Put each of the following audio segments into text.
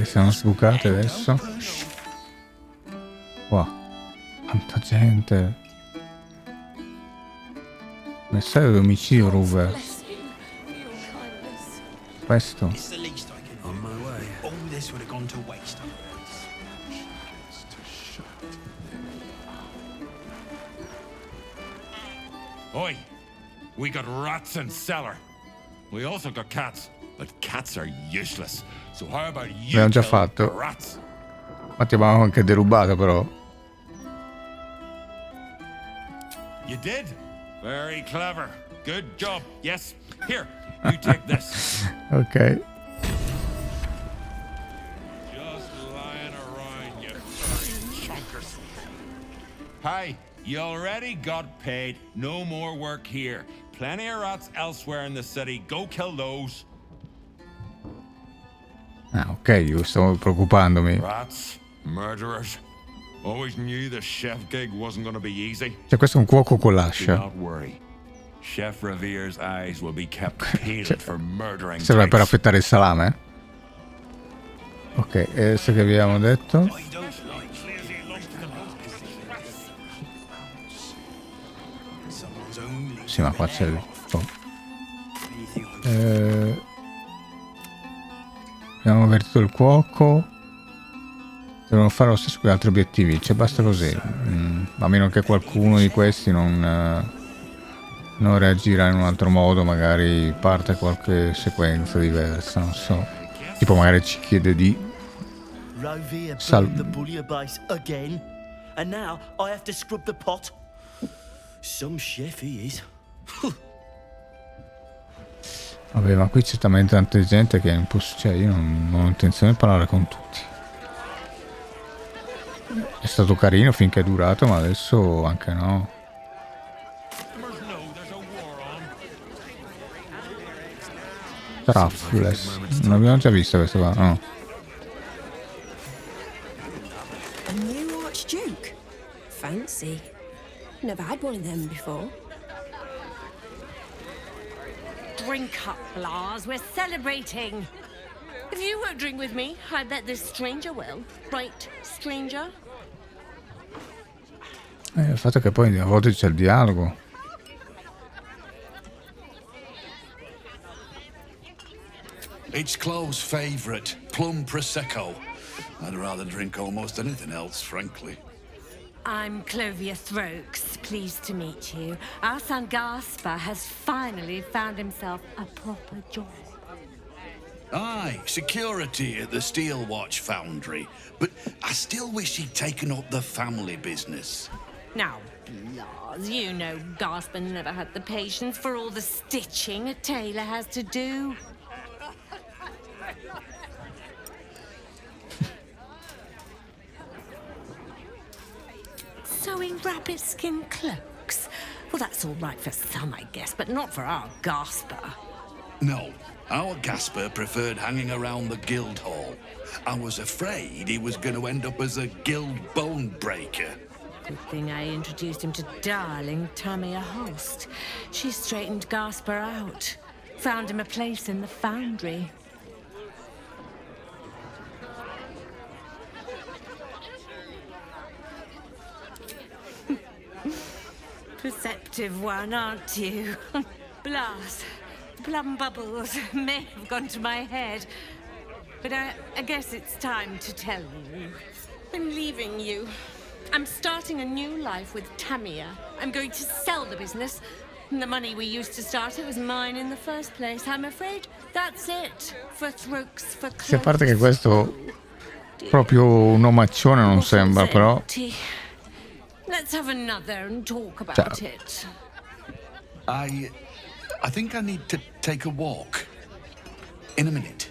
Siamo sbucati adesso. Wow, quanta gente. Messaggio di omicidio Ruver. Questo. Oi, we got rats in cellar. We also got cats, but cats are useless. So how about you L'abbiamo già kill fatto. the rats? Ma ti avevamo anche derubato però. You did? Very clever. Good job. Yes. Here, you take this. Ok. Just lying around, you furry chunkers. Hi, you already got paid. No more work here. Plenty of rats elsewhere in the city. Go kill those. Ah, ok, io stavo preoccupandomi. Rats, murderers. Always knew the chef gig wasn't going to be easy. Cioè, questo è un cuoco con Do l'ascia. not worry. Chef Revere's eyes will be kept peeled for murdering. Serve per types. affettare il salame. Ok, adesso che abbiamo detto. Sì, ma qua c'è il... abbiamo avvertito il cuoco. Devono fare lo stesso con gli altri obiettivi. Cioè, basta così. A meno che qualcuno di questi non reagirà in un altro modo, magari parte qualche sequenza diversa, non so. Tipo magari ci chiede di the bullier base again, and now I have to scrub the pot. Some chef he is. Vabbè, ma qui c'è talmente tanta gente che è impossibile. Cioè, io non ho intenzione di parlare con tutti. È stato carino finché è durato, ma adesso anche no. Truffles. Non abbiamo già visto questo qua, no. A new Archduke? Fancy. Never had one of them before. Drink up, Lars. We're celebrating. If you won't drink with me, I bet this stranger will. Right, stranger? Il fatto che poi a volte c'è il dialogo. It's Chloe's favourite, plum prosecco. I'd rather drink almost anything else, frankly. I'm Clovia Throaks. Pleased to meet you. Our son Gaspar has finally found himself a proper job. Aye, security at the Steel Watch Foundry. But I still wish he'd taken up the family business. Now, Lars, you know Gaspar never had the patience for all the stitching a tailor has to do. Sewing rabbit skin cloaks? Well, that's all right for some, I guess, but not for our Gaspar. No, our Gasper preferred hanging around the guild hall. I was afraid he was going to end up as a guild bone breaker. Good thing I introduced him to darling Tamia Host. She straightened Gaspar out, found him a place in the foundry. Perceptive one, aren't you? Blast. Plum bubbles may have gone to my head. But I guess it's time to tell you. I'm leaving you. I'm starting a new life with Tamia. I'm going to sell the business. And the money we used to start it was mine in the first place. I'm afraid that's it. For Throaks, for Sì, a parte che questo proprio un omaccione non sembra, però. Let's have another and talk about it. I think I need to take a walk. In a minute.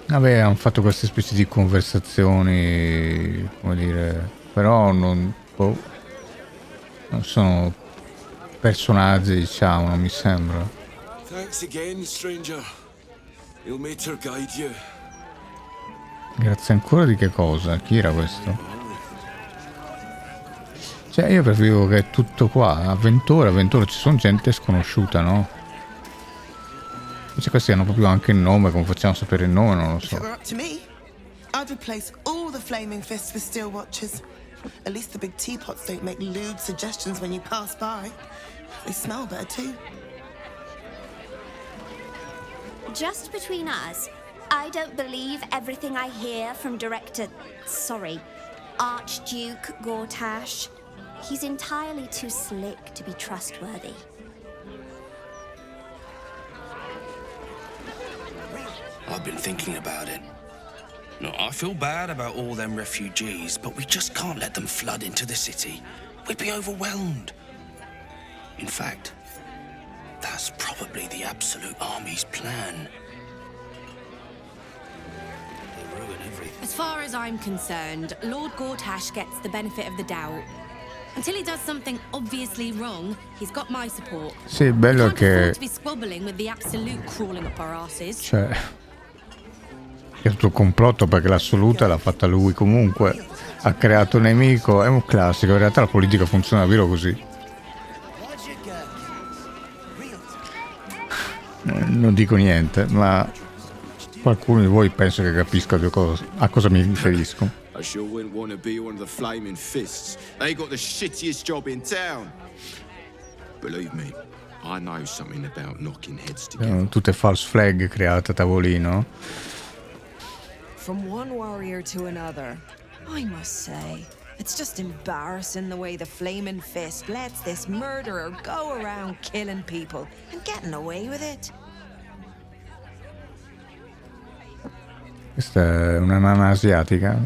Vabbè, hanno fatto queste specie di conversazioni, come dire, però non sono personaggi, diciamo, non mi sembra. Thanks again, stranger. He'll make her guide you. Grazie ancora di che cosa? Chi era questo? Cioè, io preferivo che tutto qua, avventura, ci sono gente sconosciuta, no? Se questi hanno proprio anche il nome, come facciamo a sapere il nome, non lo If it so. were up to me, I'd replace all the flaming fists with steel watches. At least the big teapots don't make lewd suggestions when you pass by. They smell better too. Just between us, I don't believe everything I hear from Archduke Gortash. He's entirely too slick to be trustworthy. I've been thinking about it. No, I feel bad about all them refugees, but we just can't let them flood into the city. We'd be overwhelmed. In fact, that's probably the Absolute Army's plan. They ruin everything. As far as I'm concerned, Lord Gortash gets the benefit of the doubt. Until he does something obviously wrong, he's got my support. Sì, il bello è Can't afford che... to be squabbling with the Absolute crawling up our asses. Cioè... È tutto un complotto perché l'assoluta l'ha fatta lui comunque. Ha creato un nemico, è un classico. In realtà la politica funziona davvero così. Non dico niente, ma qualcuno di voi penso che capisca a cosa mi riferisco. I sure wouldn't want to be one of the flaming fists. They got the shittiest job in town. Believe me, I know something about knocking heads together. Tutte false flag create a tavolino. From one warrior to another, I must say, it's just embarrassing the way the Flaming Fist lets this murderer go around killing people and getting away with it. Questa è una nana asiatica.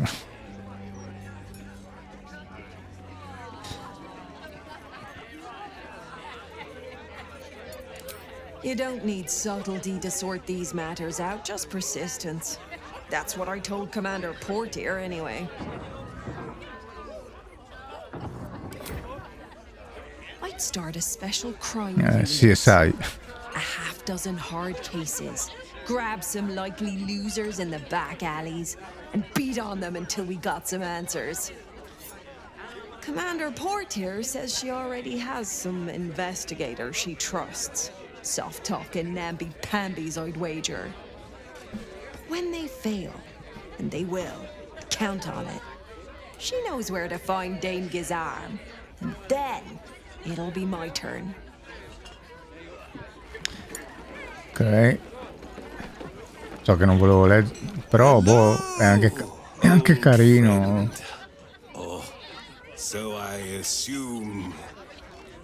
You don't need subtlety to sort these matters out, just persistence. That's what I told Commander Portier, anyway. I'd start a special crime unit. CSI. A half-dozen hard cases. Grab some likely losers in the back alleys and beat on them until we got some answers. Commander Portier says she already has some investigators she trusts. Soft-talking namby-pambies, I'd wager. When they fail, and they will, count on it. She knows where to find Dame Gizarm, and then it'll be my turn. Ok. So che non volevo leggere, però boh, è anche carino. Oh, so I assume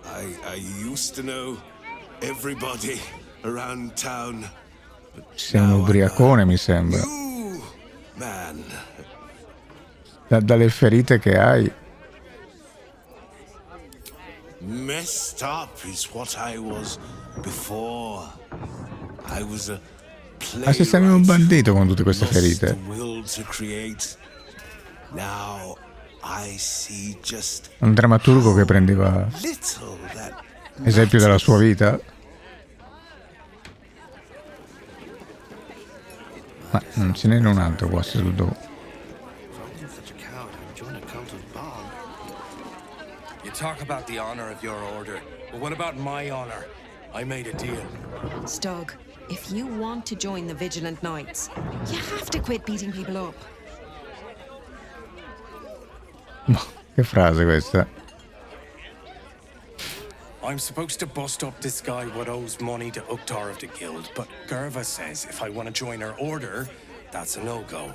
I used to know everybody around town. Sei un ubriacone, mi sembra. Man. Dalle ferite che hai. Messed up is what I was before. I was a Se sei un bandito con tutte queste ferite. Un drammaturgo che prendeva esempio dalla sua vita. Ma non ce n'è un altro qua seduto. You talk about the honor of your order, but what about my honor? I made a deal. Stug, if you want to join the Vigilant Knights, you have to quit beating people up. Ma che frase questa? I'm supposed to bust up this guy what owes money to Uktar of the Guild, but Gerva says if I want to join her order, that's a no-go.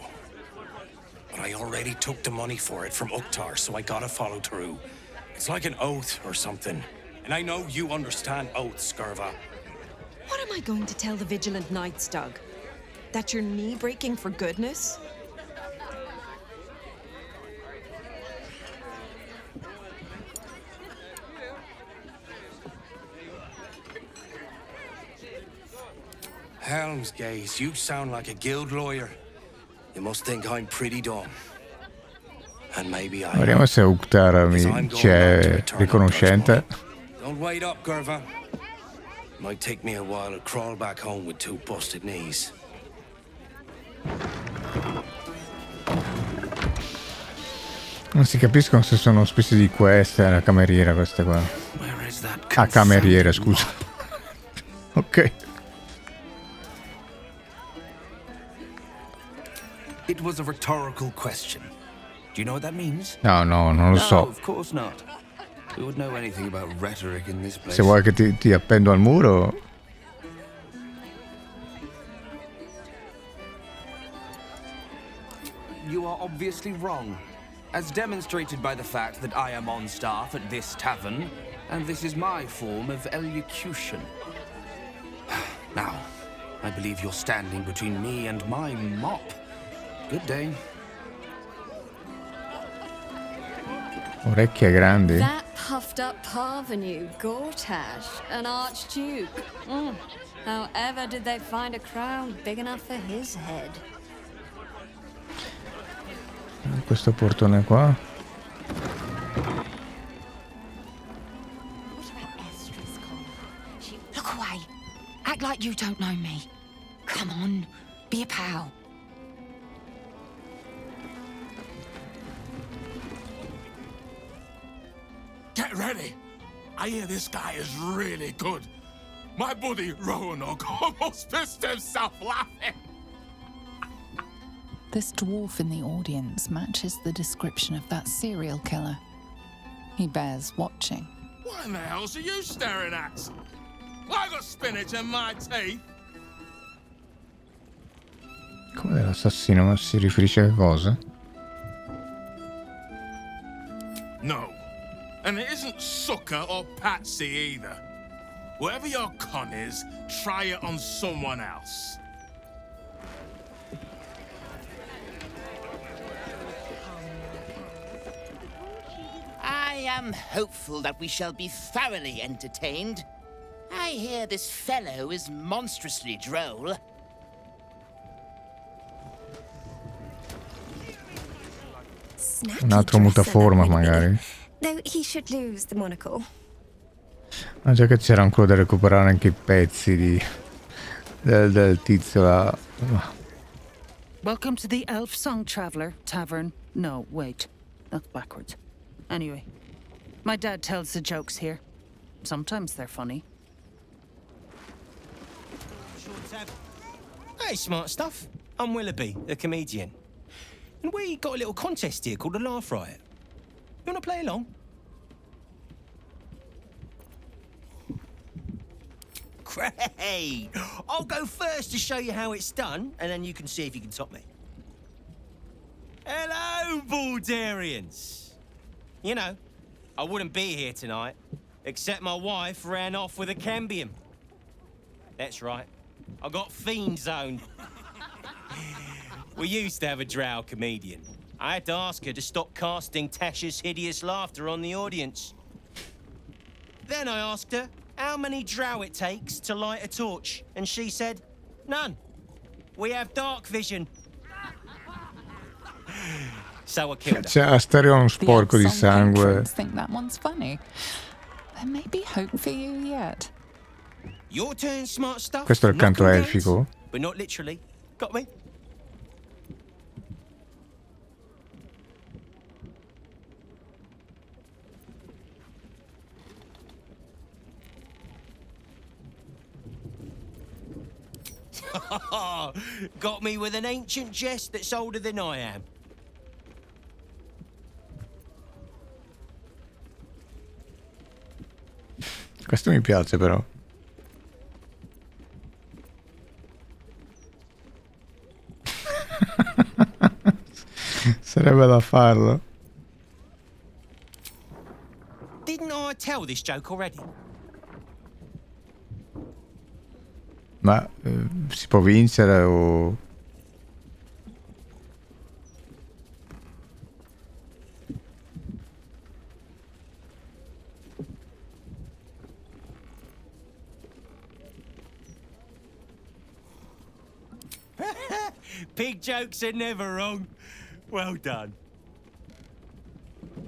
But I already took the money for it from Uktar, so I gotta follow through. It's like an oath or something. And I know you understand oaths, Gerva. What am I going to tell the Vigilant Knights, Doug? That you're knee-breaking for goodness? Helmsgaze, you sound like a guild lawyer. You must think I'm pretty dumb. And maybe I Vediamo se Uktar ci è riconoscente. Don't wait up, Gerva. Might take me a while to crawl back home with 2 busted knees. Non si capiscono se sono specie di queste, la cameriera queste qua. Ah, cameriere, scusa. Ok. It was a rhetorical question. Do you know what that means? No, non lo so. No, of course not. We would know anything about rhetoric in this place. Se vuoi che ti appendo al muro. You are obviously wrong, as demonstrated by the fact that I am on staff at this tavern, and this is my form of elocution. Now, I believe you're standing between me and my mop. Good day. Orecchie grandi. That puffed up parvenu, Gortash, an archduke. However did they find a crown big enough for his head? Questo portone qua. Look away. Act like you don't know me. Come on, be a pal. Get ready. I hear this guy is really good. My buddy Roanoke almost pissed himself laughing. This dwarf in the audience matches the description of that serial killer. He bears watching. What in the hell's are you staring at? I got spinach in my teeth. Come dell'assassino, ma si riferisce a che cosa? No. And it isn't sucker or patsy either. Whatever your con is, try it on someone else. I am hopeful that we shall be thoroughly entertained. I hear this fellow is monstrously droll. Un altro mutaforma magari. Though he should lose the monocle. Ma già che c'era ancora da recuperare anche i pezzi del tizio là. Welcome to the Elf Song Traveler Tavern. No, wait. That's backwards. Anyway, my dad tells the jokes here. Sometimes they're funny. Hey, smart stuff. I'm Willoughby, a comedian. And we got a little contest here called the Laugh Riot. You want to play along? Great! I'll go first to show you how it's done, and then you can see if you can top me. Hello, Baldurians! You know, I wouldn't be here tonight, except my wife ran off with a cambium. That's right. I got fiend zoned. We used to have a drow comedian. I had to ask her to stop casting Tasha's hideous laughter on the audience. Then I asked her how many drow it takes to light a torch, and she said, none. We have dark vision. So I killed her. C'è a stereo uno sporco di sangue. Think that one's funny. There may be hope for you yet. Your turn, smart stuff. Questo è il canto elfico. But not literally. Got me? Got me with an ancient jest that's older than I am. Questo mi piace però. Sarebbe da farlo. Didn't I tell this joke already? Ma si può vincere o... Pig jokes are never wrong. Well done.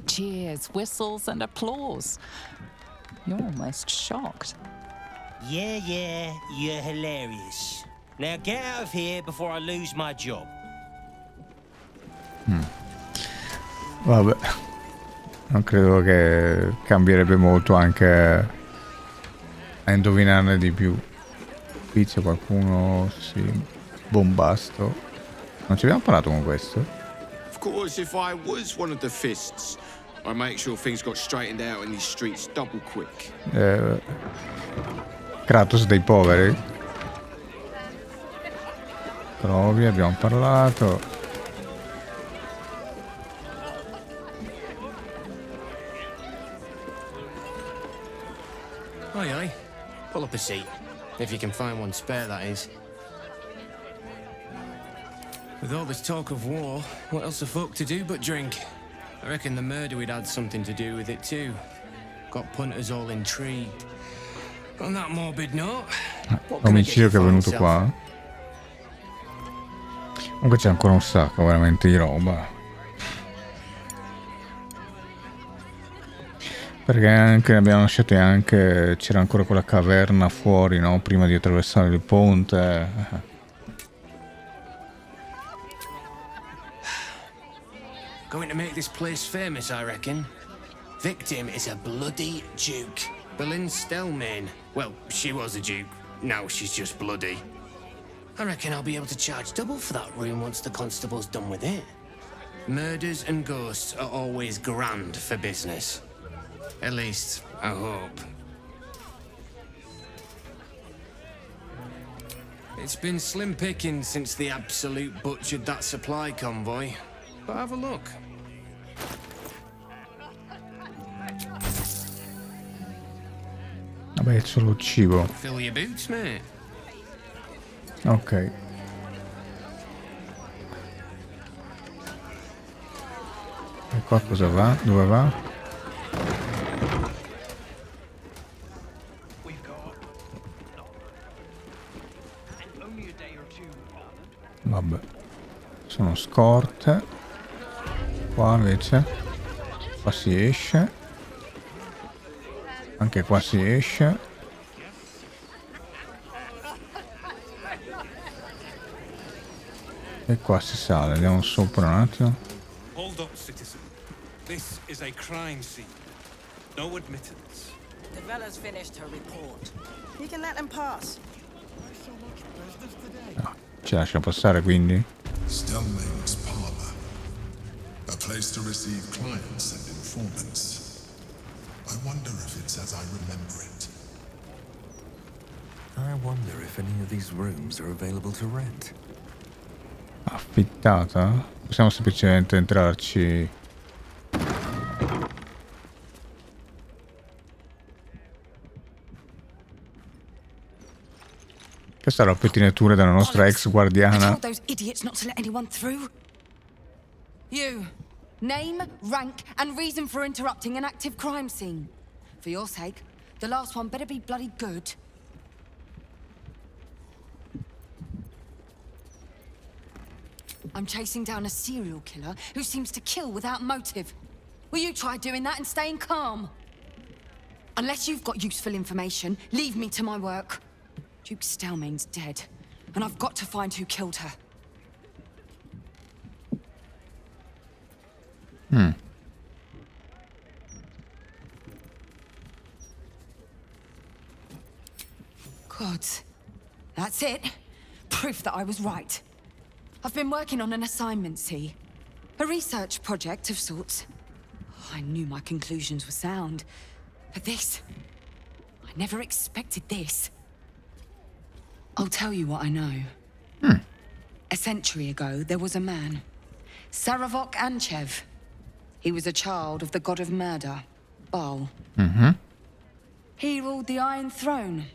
Cheers, whistles, and applause. You're almost shocked. Yeah, you're hilarious. Now get out of here before I lose my job. Vabbè, non credo che cambierebbe molto anche a indovinarne di più. Qui c'è qualcuno, sì, bombasto. Non ci abbiamo parlato con questo? Of course, if I was one of the fists, I'd make sure things got straightened out in these streets double quick. Kratos dei poveri. Provi, abbiamo parlato. Aye, aye. Pull up a seat. If you can find one spare, that is. With all this talk of war, what else the fuck to do but drink? I reckon the murder we'd had something to do with it too. Got punters all intrigued. On that morbid note, L'omicidio che è venuto qua. Comunque c'è ancora un sacco veramente di roba. Perché anche ne abbiamo lasciati anche. C'era ancora quella caverna fuori, no? Prima di attraversare il ponte. going to make this place famous, I reckon. Victim is a bloody duke. Boleyn Stelmane. Well, she was a duke. Now she's just bloody. I reckon I'll be able to charge double for that room once the constable's done with it. Murders and ghosts are always grand for business. At least, I hope. It's been slim pickings since the Absolute butchered that supply convoy. But have a look. Vabbè, è solo cibo. Fill your boots, mate. Ok. E qua cosa va? Dove va? Vabbè. Sono scorte. Qua invece. Qua si esce. Anche qua si esce. E qua si sale. Andiamo sopra un attimo. Hold up, citizen. This is a crime scene. No admittance. The fella's finished her report. You can let him pass. No, ci lascia passare quindi. Stelmane's parlor. A place to receive clients and informants. I wonder if it's as I remember it. I wonder if any of these rooms are available to rent. Affittata? Possiamo semplicemente entrarci. Questa è la pettinatura della nostra ex guardiana. I told those idiots not to let anyone through. You. Name, rank, and reason for interrupting an active crime scene. For your sake, the last one better be bloody good. I'm chasing down a serial killer who seems to kill without motive. Will you try doing that and staying calm? Unless you've got useful information, leave me to my work. Duke Stelmane's dead, and I've got to find who killed her. God, that's it. Proof that I was right. I've been working on an assignment, see? A research project of sorts. I knew my conclusions were sound. But this... I never expected this. I'll tell you what I know. A century ago, there was a man. Saravok Anchev. He was a child of the god of murder, Baal. He ruled the Iron Throne.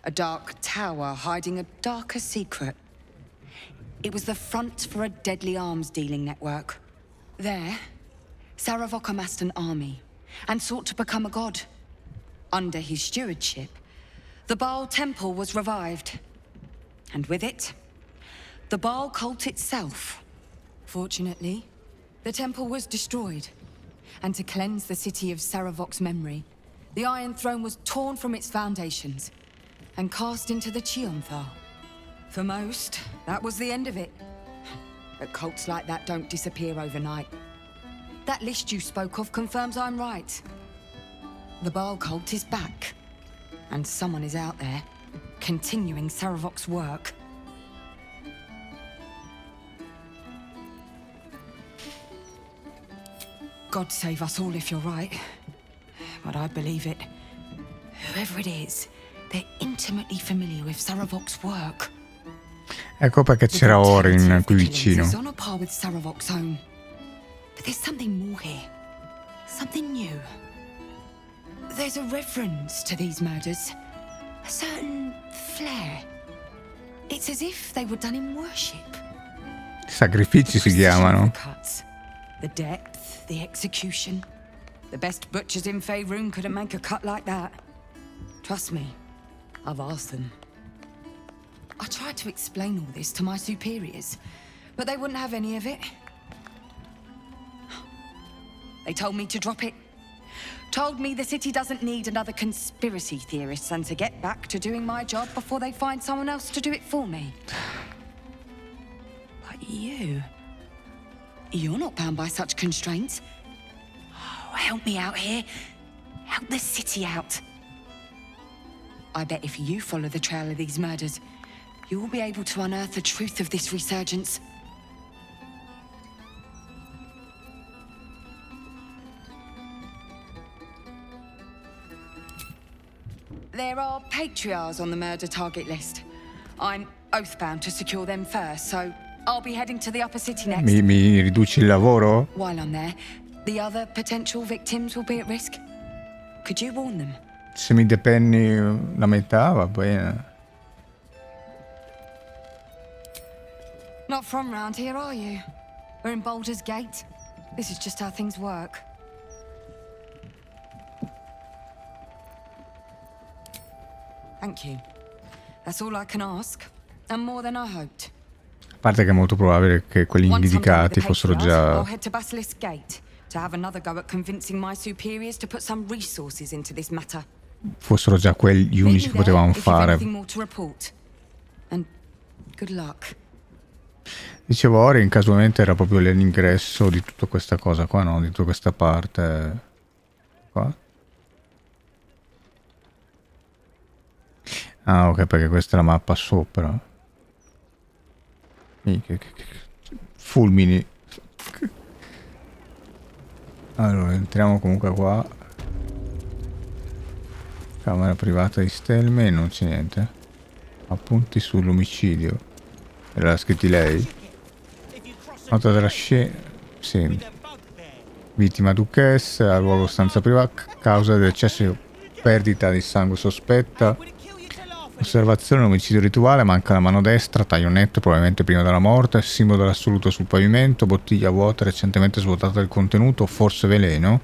A dark tower hiding a darker secret. It was the front for a deadly arms-dealing network. There, Saravok amassed an army and sought to become a god. Under his stewardship, the Baal temple was revived. And with it, the Baal cult itself. Fortunately, the temple was destroyed. And to cleanse the city of Saravok's memory, the Iron Throne was torn from its foundations and cast into the Chionthal. For most, that was the end of it. But cults like that don't disappear overnight. That list you spoke of confirms I'm right. The Baal cult is back. And someone is out there, continuing Saravok's work. God save us all if you're right. But I believe it. Whoever it is, they're intimately familiar with Saravok's work. Ecco perché c'era Orin qui vicino. He's on a par with Saravok's own. But there's something more here. Something new. There's a reference to these murders. A certain flair. It's as if they were done in worship. Sacrifici si chiamano. The depth, the execution. The best butchers in Faerun couldn't make a cut like that. Trust me, I've asked them. I tried to explain all this to my superiors, but they wouldn't have any of it. They told me to drop it. Told me the city doesn't need another conspiracy theorist and to get back to doing my job before they find someone else to do it for me. But you're not bound by such constraints. Oh, help me out here. Help the city out. I bet if you follow the trail of these murders, you will be able to unearth the truth of this resurgence. There are patriarchs on the murder target list. I'm oathbound to secure them first, so I'll be heading to the upper city next. Mi riduci il lavoro? While I'm there, the other potential victims will be at risk. Could you warn them? Se mi depenni la metà va bene. Not from round here, are you? We're in Baldur's Gate. This is just how things work. Thank you. That's all I can ask, and more than I hoped. A parte che è molto probabile che quelli indicati fossero già... I'll head to Basilisk Gate to have another go at convincing my superiors to put some resources into this matter. fossero già quegli unici che potevamo fare. And good luck. Dicevo, Orin casualmente era proprio l'ingresso di tutta questa cosa qua, no? Di tutta questa parte qua. Ah, ok, perché questa è la mappa sopra. Fulmini. Allora, entriamo comunque qua. Camera privata di Stelme, non c'è niente. Appunti sull'omicidio. Era scritti lei. Nota della scena. Sì. Vittima duchessa, luogo stanza privata, causa dell'eccesso di perdita di sangue sospetta. Osservazione, omicidio rituale, manca la mano destra, taglio netto, probabilmente prima della morte, simbolo dell'assoluto sul pavimento, bottiglia vuota recentemente svuotata del contenuto, forse veleno.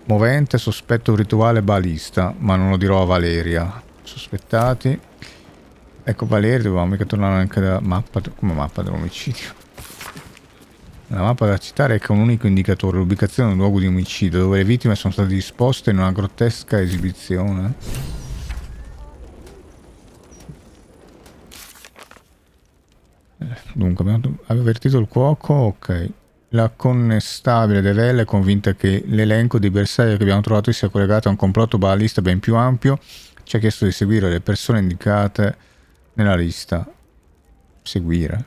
Movente, sospetto rituale, balista, ma non lo dirò a Valeria. Sospettati. Ecco Valeria, dovevamo mica tornare anche dalla mappa, come mappa dell'omicidio. La mappa da citare è che un unico indicatore, l'ubicazione del luogo di omicidio, dove le vittime sono state disposte in una grottesca esibizione. Dunque, abbiamo avvertito il cuoco, ok. La connestabile De Velle è convinta che l'elenco dei bersaglio che abbiamo trovato sia collegato a un complotto balista ben più ampio. Ci ha chiesto di seguire le persone indicate nella lista. Seguire?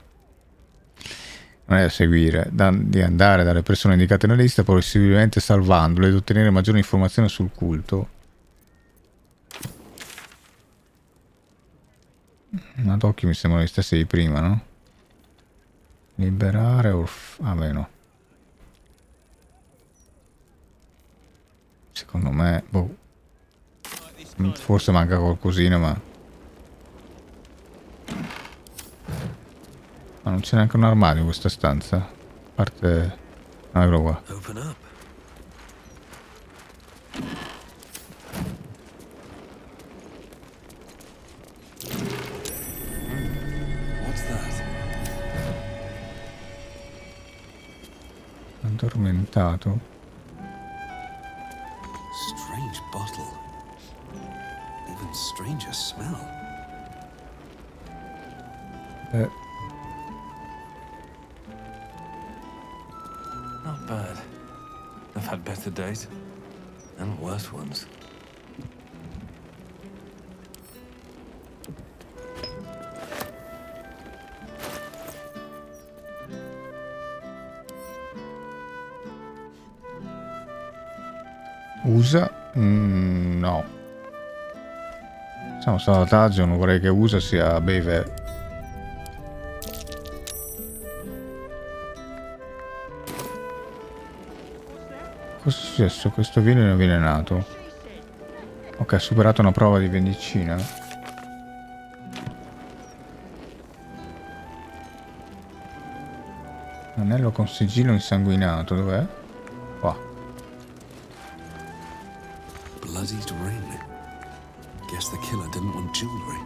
Non è seguire, di andare dalle persone indicate nella lista, possibilmente salvandole ed ottenere maggiori informazioni sul culto. Ad occhio mi sembrano gli stessi di prima, no? Liberare ah beh no. Secondo me boh. Forse manca qualcosina, ma non c'è neanche un armadio in questa stanza. A parte... no, eccolo qua. Addormentato. Strange bottle. Even stranger smell. Not bad. I've had better days. And worse ones. Usa? No. Siamo salvataggio, non vorrei che usa sia beve. Cosa è successo? Questo vino è avvelenato. Ok, ha superato una prova di medicina. Anello con sigillo insanguinato, dov'è? Qua. Bloodied ring. Guess the killer didn't want jewelry.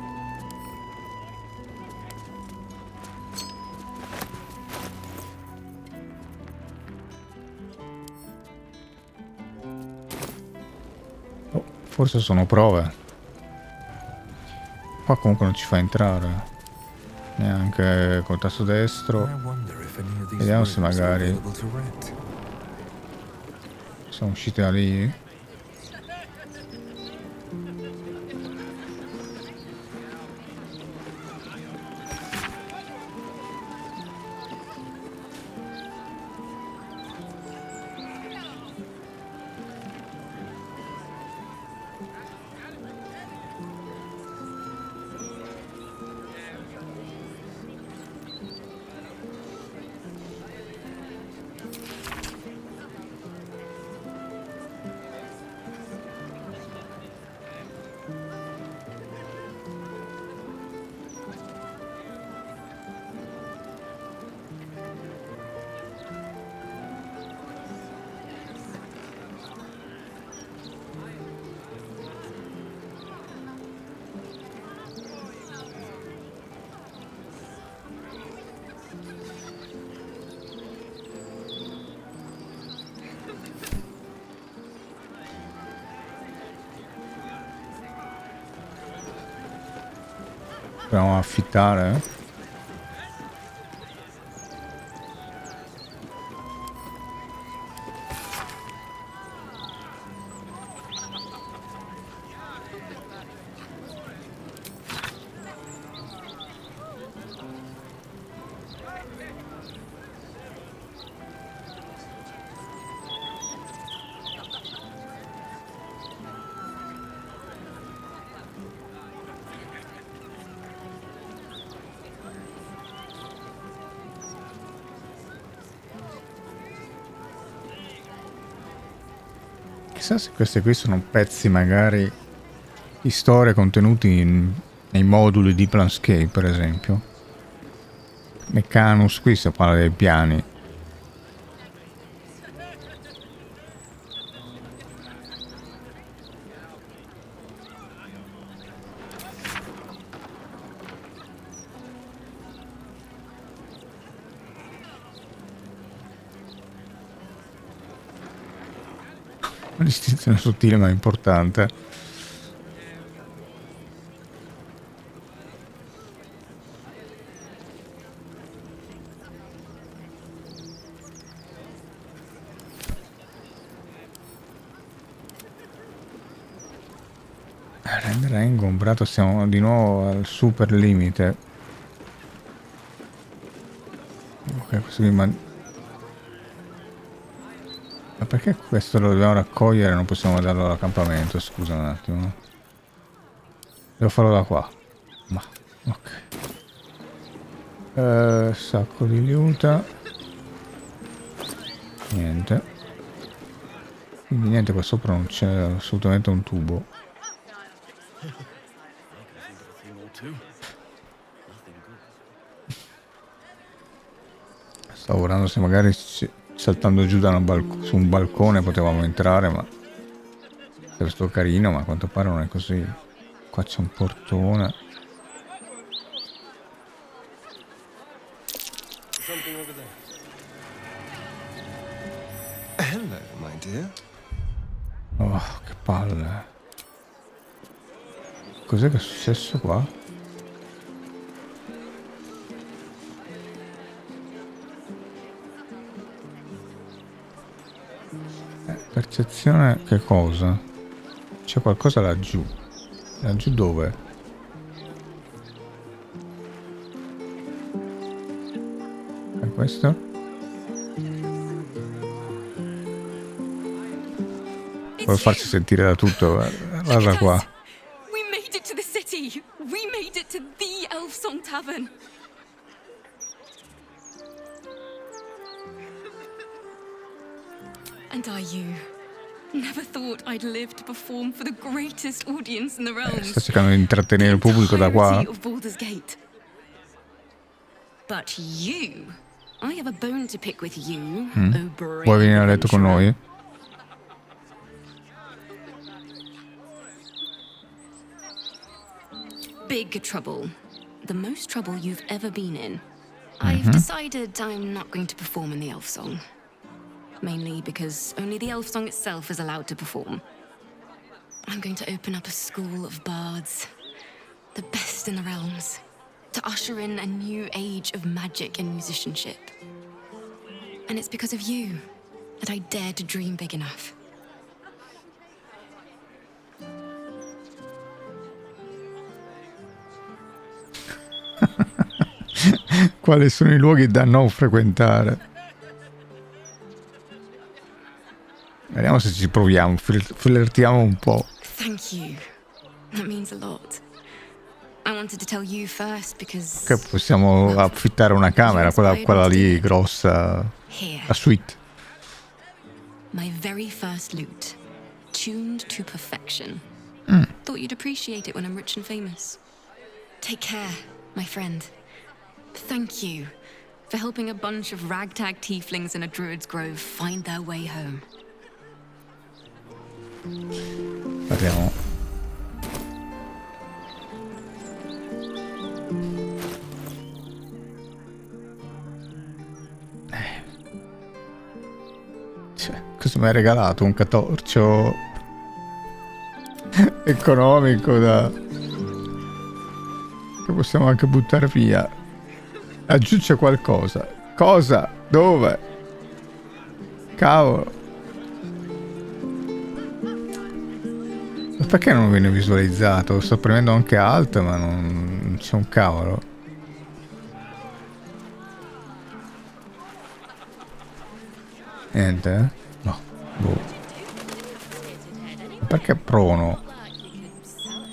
Oh, forse sono prove. Qua comunque non ci fa entrare. Neanche col tasto destro. Vediamo se magari sono uscite da lì. Proviamo a affittare. Chissà se questi qui sono pezzi magari di storia contenuti nei moduli di Planescape, per esempio. Meccanus qui si parla dei piani. Una distinzione sottile ma importante. Rendere ingombrato, siamo di nuovo al super limite. Ok, questo qui ma perché questo lo dobbiamo raccogliere e non possiamo darlo all'accampamento? Scusa un attimo. Devo farlo da qua. Ma, ok. Sacco di liuta. Niente. Quindi niente, qua sopra non c'è assolutamente un tubo. Stavo guardando se magari saltando giù da su un balcone potevamo entrare, ma è stato carino, ma a quanto pare non è così. Qua c'è un portone. Hello, my dear. Oh, che palle. Cos'è che è successo qua? Percezione che cosa? C'è qualcosa laggiù. Laggiù dove? È questo? Vuole farsi sentire da tutto. Guarda qua. We made it to the city. We made it to the Elf Song Tavern. And you? Never thought I'd live to perform for the greatest audience in the realms. Sta cercando di intrattenere il pubblico da qua. Of Baldur's Gate. But you, I have a bone to pick with you. Vuoi venire a letto con noi? Big trouble. The most trouble you've ever been in. I've decided I'm not going to perform in the elf song. Mainly because only the elf song itself is allowed to perform. I'm going to open up a school of bards. The best in the realms. To usher in a new age of magic and musicianship. And it's because of you that I dare to dream big enough. Quali sono i luoghi da non frequentare? Vediamo se ci proviamo, flirtiamo un po'. Thank you. That means a lot. I wanted to tell you first because Che possiamo affittare una camera, quella lì grossa, la suite. my very first lute, tuned to perfection. Thought you'd appreciate it when I'm rich and famous. Take care, my friend. Thank you for helping a bunch of ragtag tieflings in a druid's grove find their way home. Parliamo. Cioè, cosa mi hai regalato? Un catorcio economico da... che possiamo anche buttare via. Laggiù c'è qualcosa. Cosa? Dove? Cavolo. Perché non viene visualizzato? Sto premendo anche Alt, ma non c'è un cavolo. Niente, eh? No. Boh. Perché prono?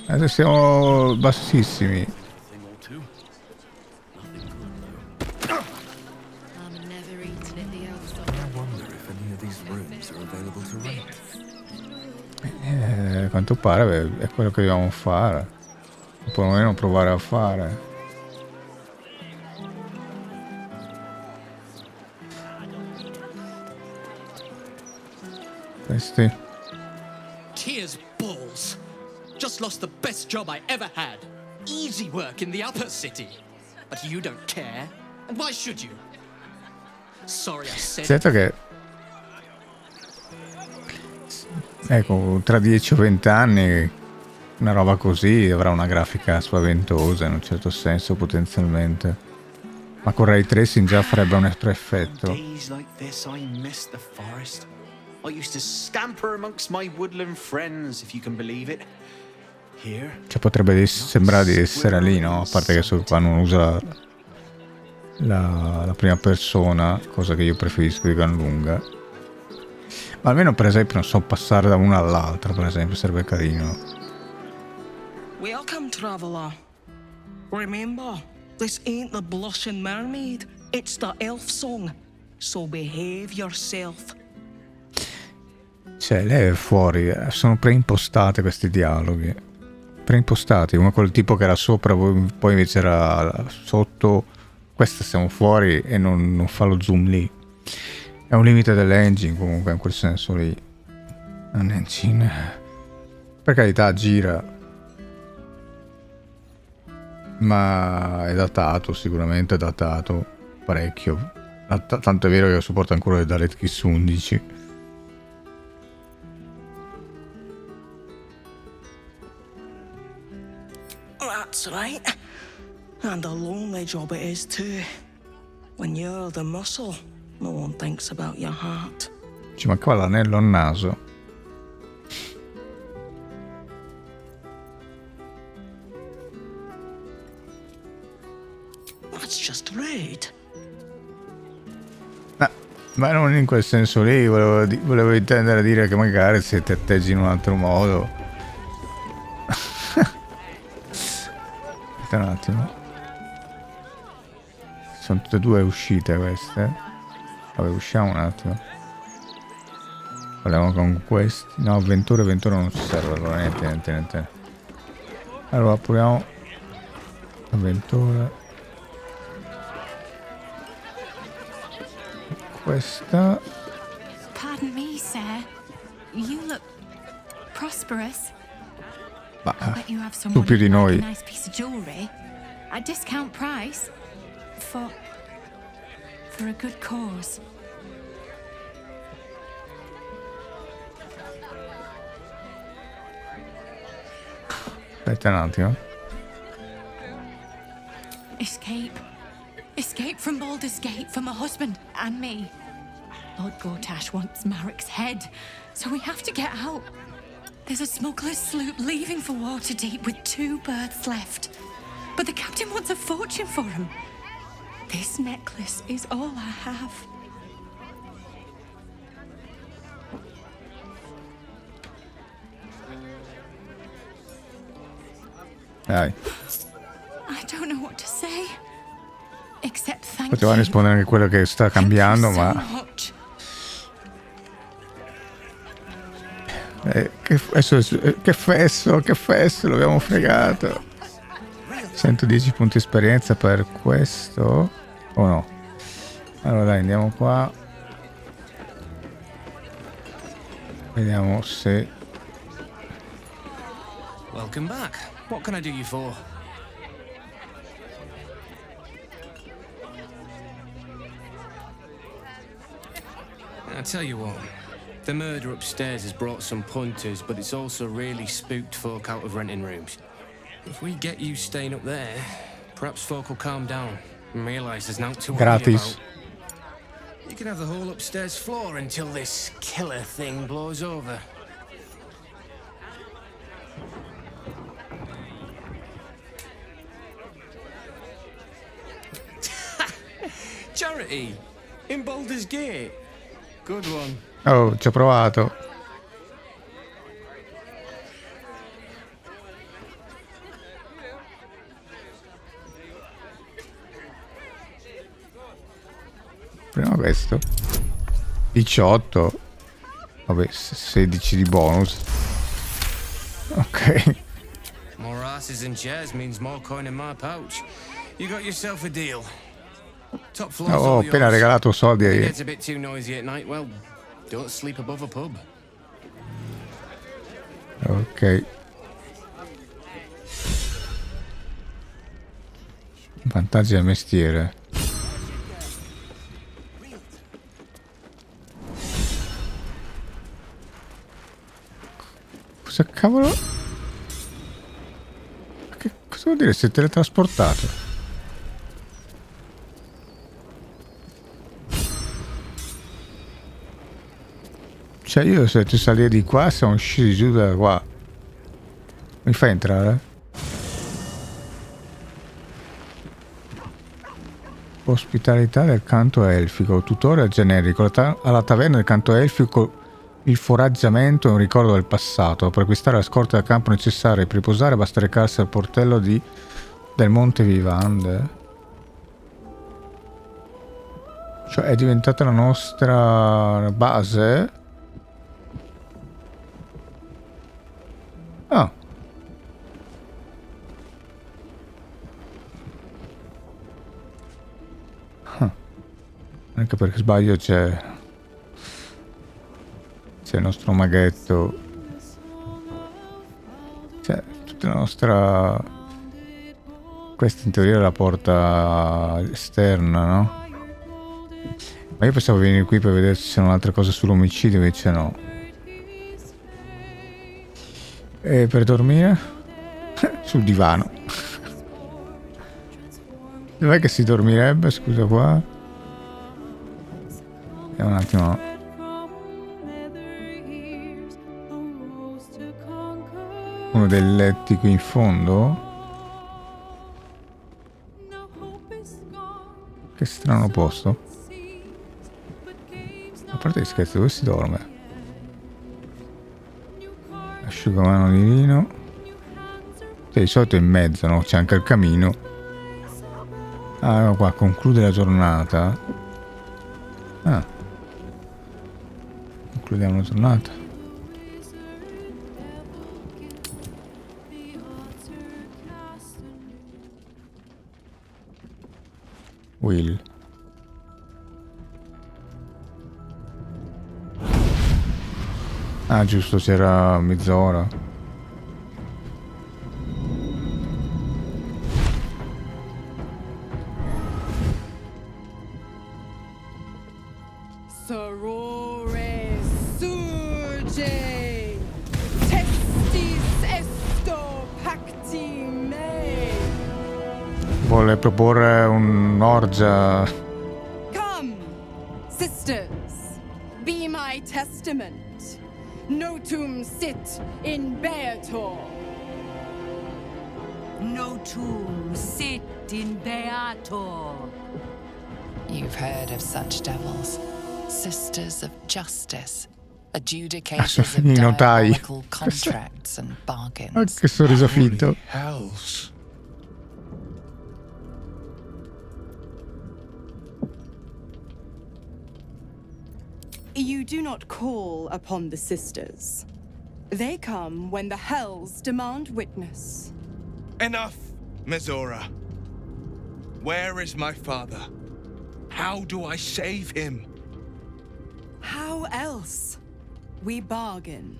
Adesso siamo bassissimi. A quanto pare è quello che dobbiamo fare. O perlomeno provare a fare. Questi. Tears balls. Just lost the best job I ever had. Easy work in the upper city. But you don't care. And why should you? Sorry I said. Certo che ecco, tra 10 o 20 anni una roba così avrà una grafica spaventosa in un certo senso potenzialmente. Ma con ray tracing già farebbe un altro effetto. Days like this I miss the forest. I used to scamper amongst my woodland friends, if you can believe it. Here, Cioè potrebbe sembrare di essere lì, no? A parte che qua non usa la prima persona, cosa che io preferisco di gran lunga. Ma almeno per esempio non so, passare da una all'altra, per esempio, sarebbe carino. Welcome, traveler. Remember, this ain't the blushing mermaid. It's the elf song. So behave yourself. Cioè, lei è fuori, sono preimpostate questi dialoghi. Preimpostati, come quel tipo che era sopra, poi invece era sotto. Questa siamo fuori e non fa lo zoom lì. È un limite dell'engine comunque, in quel senso lì. Un engine. Per carità, gira. Ma è datato, sicuramente è datato. Parecchio. Tanto è vero che supporta ancora le DirectX 11. That's right. And a lonely job it is too. When you're the muscle, no one thinks about your heart. Ci mancava l'anello al naso. That's just rude. Ma non in quel senso lì, volevo intendere a dire che magari se ti atteggi in un altro modo. Aspetta un attimo. Sono tutte e due uscite queste. Vabbè, usciamo un attimo. Parliamo con questi. No, avventura non ci serve, allora niente. Allora proviamo avventura. Questa. Pardon me, sir. You look prosperous. Ma I bet you have tu someone più di who'd like noi. a nice piece of jewelry at discount price for a good cause. Aspetta un attimo. Escape from Baldur's Gate for my husband and me. Lord Gortash wants Marek's head, so we have to get out. There's a smuggler's sloop leaving for Waterdeep with 2 berths left. But the captain wants a fortune for him. This necklace is all I have. Dai. I don't know what to say. Except thank Poteva you. rispondere anche quello che sta cambiando, So ma... much. Che fesso, l'abbiamo fregato. 110 punti esperienza per questo. O no? Allora dai, andiamo qua. Vediamo se... Welcome back. What can I do you for? I tell you what, the murder upstairs has brought some punters, but it's also really spooked folk out of renting rooms. If we get you staying up there, perhaps folk will calm down and realise there's nothing to worry Gratis. about. You can have the whole upstairs floor until this killer thing blows over. Charity in Baldur's Gate. Good one. Oh, ci ho provato. Prima questo. 18. Vabbè, 16 di bonus. Ok. More asses and chairs means more coin in my pouch. You got yourself a deal. Top floor. Ho appena regalato soldi If it ai... gets a bit too noisy at night, well, don't sleep above a pub. Ok. Vantaggi del mestiere. Cosa cavolo? Cosa vuol dire? Si è teletrasportato? Cioè io se tu sali di qua siamo usciti giù da qua. Mi fai entrare? Ospitalità del Canto Elfico, tutorial generico. Alla taverna del Canto Elfico il foraggiamento è un ricordo del passato. Per acquistare la scorta del campo necessaria per riposare basta recarsi al portello del Monte Vivande. Cioè è diventata la nostra base? Ah. Anche perché sbaglio c'è il nostro maghetto, c'è tutta la nostra... Questa in teoria è la porta esterna, no? Ma io pensavo di venire qui per vedere se c'erano altre cose sull'omicidio, invece no. E per dormire? Sul divano. Dov'è che si dormirebbe? Scusa qua. Vediamo un attimo. Uno dei letti qui in fondo. Che strano posto. parte di scherzi, dove si dorme? Asciugamano di vino. Sì, di solito è in mezzo, no? C'è anche il camino. Ah, qua conclude la giornata. Ah. Concludiamo la giornata. Will. Ah, giusto, c'era Mizora. Sorore surge, testis esto pacti me. Vuole proporre un'orgia. Come, sisters, be my testament. Notum sit in beator. Notum sit in beator. You've heard of such devils. Sisters of justice. Adjudicators of diabolical contracts and bargains. Oh, che sorriso finto. Hells. You do not call upon the sisters. They come when the hells demand witness. Enough, Mizora. Where is my father? How do I save him? How else? We bargain.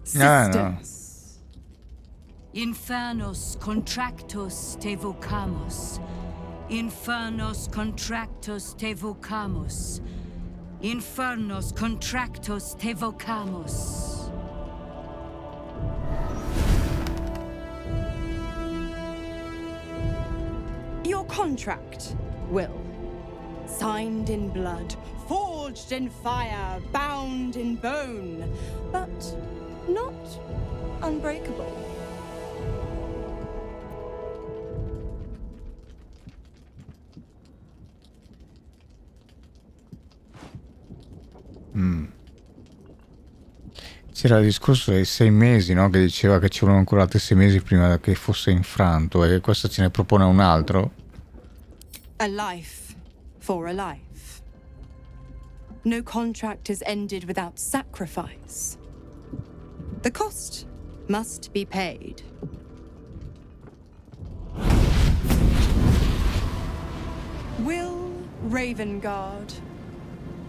Sisters. Infernos contractos te vocamus. Infernos contractos te vocamus. Infernos contractos te vocamus. Your contract, Will. Signed in blood, forged in fire, bound in bone, but not unbreakable. C'era il discorso dei 6 mesi, no? Che diceva che ci volevano ancora altri 6 mesi prima che fosse infranto, e questo ce ne propone un altro. A life for a life. No contract is ended without sacrifice. The cost must be paid. Will Ravengard,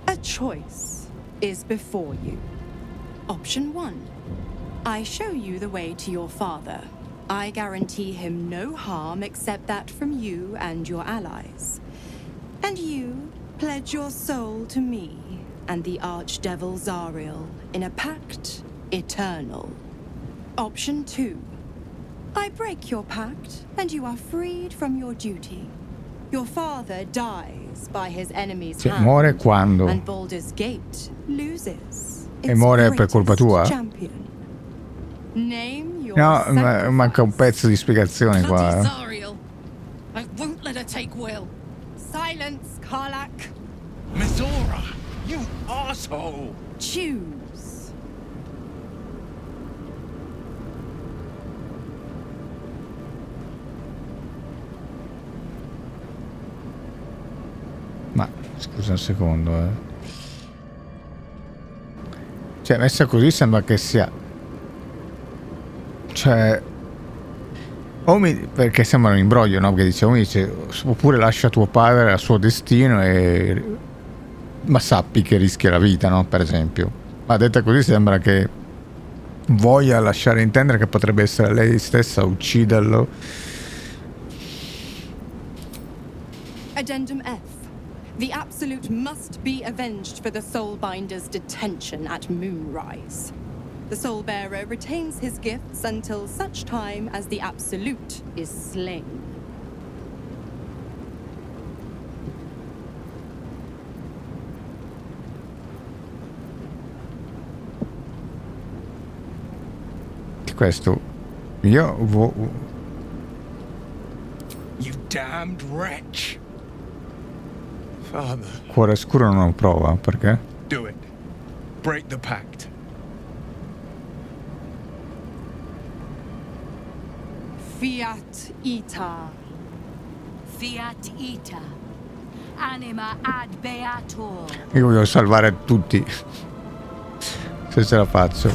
a choice is before you. Option 1. I show you the way to your father. I guarantee him no harm except that from you and your allies. And you pledge your soul to me and the archdevil Zariel in a pact eternal. Option 2. I break your pact and you are freed from your duty. Your father dies by his enemy's hand, muore quando? and Baldur's Gate loses. E muore per colpa tua? No, manca un pezzo di spiegazione qua. Zariel. I won't let her take Will. Silence, Karlak. Mizora, you asshole! Choose. Ma scusa un secondo, Cioè, messa così sembra che sia... Cioè... Perché sembra un imbroglio, no? Che dice, oppure lascia tuo padre al suo destino e... Ma sappi che rischia la vita, no? Per esempio. Ma detta così sembra che voglia lasciare intendere che potrebbe essere lei stessa a ucciderlo. Addendum F. The Absolute must be avenged for the Soulbinder's detention at Moonrise. The Soulbearer retains his gifts until such time as the Absolute is slain. Questo... You damned wretch! Father. Cuore scuro non lo prova, perché? Do it. Break the pact. Fiat Ita. Fiat Ita. Anima ad beatur. Io voglio salvare tutti. Se ce la faccio.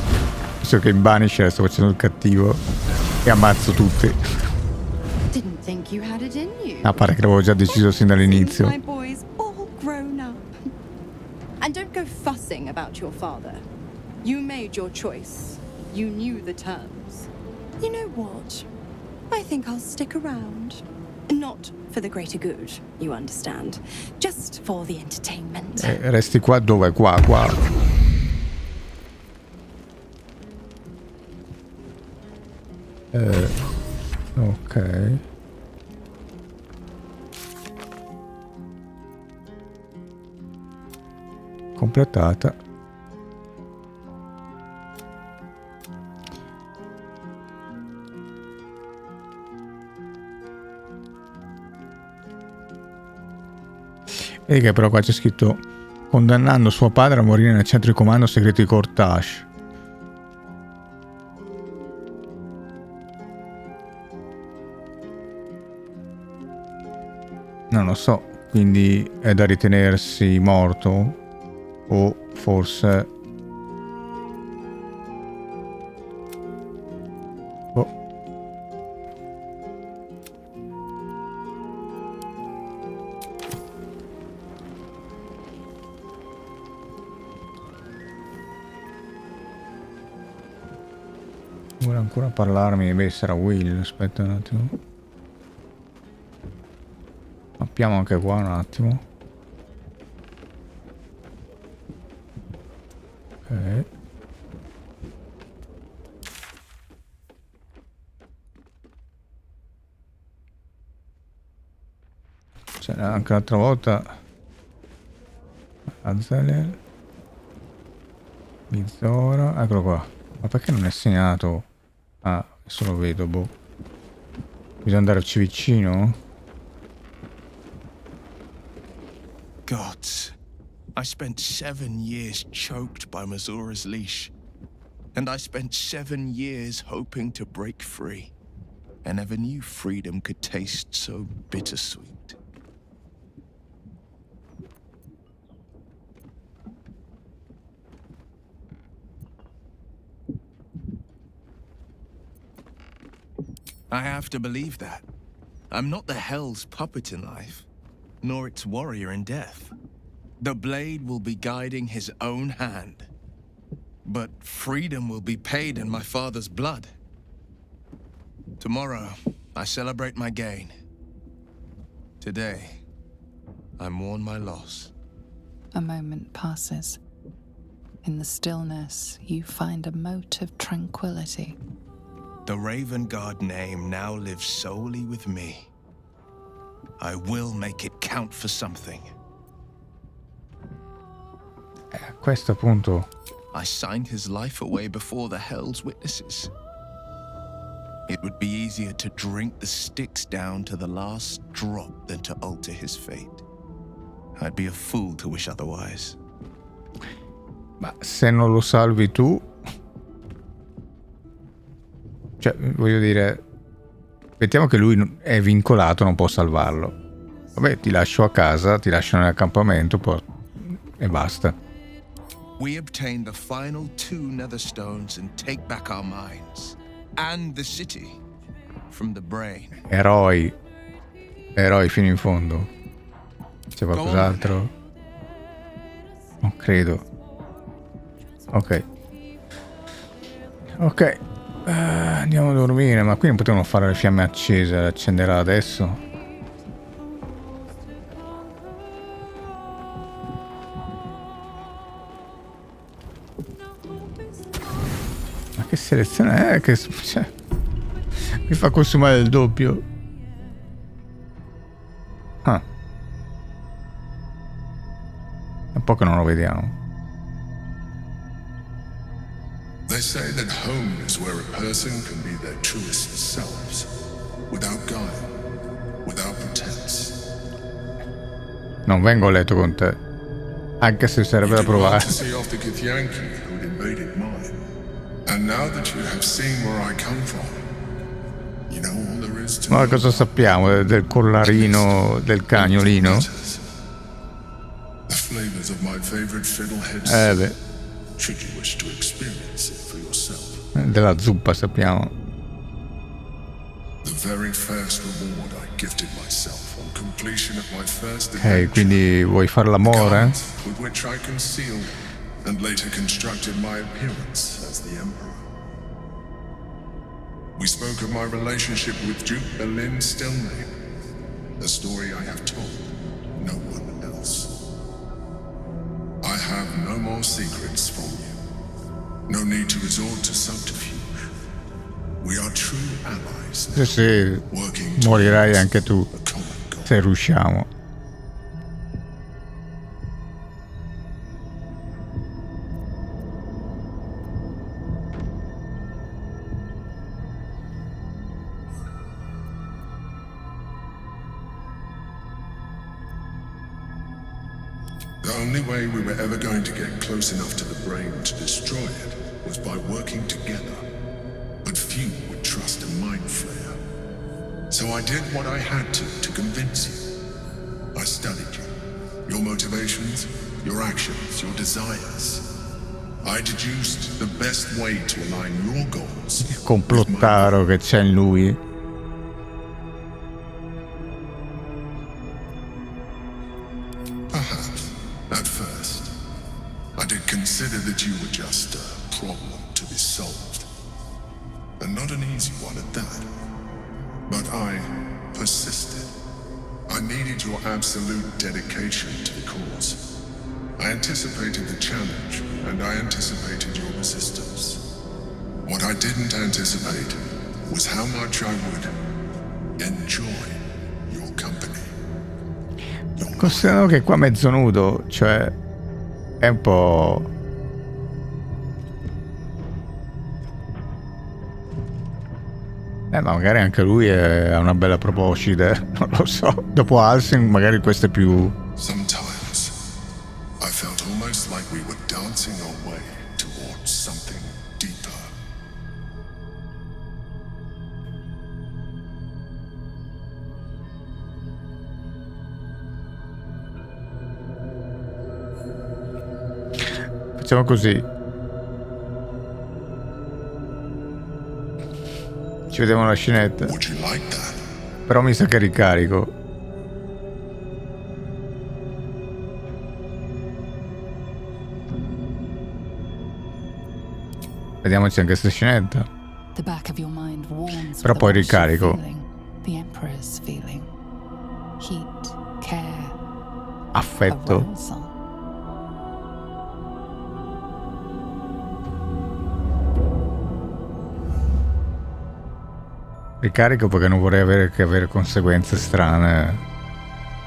Visto che in Banisher sto facendo il cattivo e ammazzo tutti. Didn't think you had it in you. A parte che l'avevo già deciso sin dall'inizio. My boy's all grown up. And don't go fussing about your father. You made your choice. You knew the terms. You know what? I think I'll stick around. Not for the greater good, you understand. Just for the entertainment. Resti qua dove? Qua. Ok. Completata. Vedi che però qua c'è scritto condannando suo padre a morire nel centro di comando segreto di Cortage. Non lo so, quindi è da ritenersi morto o forse... Vuole ancora parlarmi? Beh, sarà Will, aspetta un attimo. Mappiamo anche qua un attimo. Ok. C'era anche l'altra volta Azaler, Mizora, eccolo qua. Ma perché non è segnato? Ah, adesso lo vedo, boh. Bisogna andarci vicino? Gods, I spent 7 years choked by Mizora's leash. And I spent 7 years hoping to break free. I never knew freedom could taste so bittersweet. I have to believe that. I'm not the Hell's puppet in life, nor its warrior in death. The blade will be guiding his own hand. But freedom will be paid in my father's blood. Tomorrow, I celebrate my gain. Today, I mourn my loss. A moment passes. In the stillness, you find a mote of tranquility. The Raven Guard name now lives solely with me. I will make it count for something. Questo appunto. I signed his life away before the Hell's witnesses. It would be easier to drink the Styx down to the last drop than to alter his fate. I'd be a fool to wish otherwise. Ma se non lo salvi tu... Cioè, voglio dire... Mettiamo che lui è vincolato, non può salvarlo. Vabbè, ti lascio a casa, ti lascio nell'accampamento, poi... e basta. We obtain the final 2 Netherstones and take back our minds. And the city. From the brain. Eroi. Eroi fino in fondo. C'è qualcos'altro? Non credo. Ok. Ok. Andiamo a dormire. Ma qui non potevano fare le fiamme accese. Le accenderà adesso? Ma che selezione è? Che... Cioè, mi fa consumare il doppio. Ah. È un po' che non lo vediamo. They say that home is where a person can be their truest selves, without guile, without pretense. Non vengo a letto con te. Anche se sarebbe da provare. Ma cosa sappiamo del collarino del cagnolino? Beh. Della zuppa sappiamo. Ok, quindi vuoi fare l'amore? We spoke of my relationship with Duke Berlin Stelmane, a story I have told no one else. I have no more secrets from you. No need to resort to subterfuge. We are true allies now. Sì, morirai anche tu, se riusciamo. The only way we were ever going to get close enough to the brain to destroy it was by working together. But few would trust a mind flayer. So I did what I had to convince you. I studied you. Your motivations, your actions, your desires. I deduced the best way to align your goals. Il complottaro che c'è in lui. Perhaps, at first, I did consider that you were just a problem to be solved. And not an easy one at that. But I persisted. I needed your absolute dedication to the cause. I anticipated the challenge, and I anticipated your resistance. What I didn't anticipate was how much I would enjoy your company. Considerando che qua mezzo nudo, cioè è un po'... ma magari anche lui ha una bella proboscide, non lo so. Dopo Halsing magari questo è più... Sometimes I felt almost like we were dancing our way towards something deeper. Facciamo così. Ci vediamo la scenetta. Però mi sa che ricarico. Vediamoci anche questa scenetta. Però poi ricarico. Affetto. Ricarico perché non vorrei avere conseguenze strane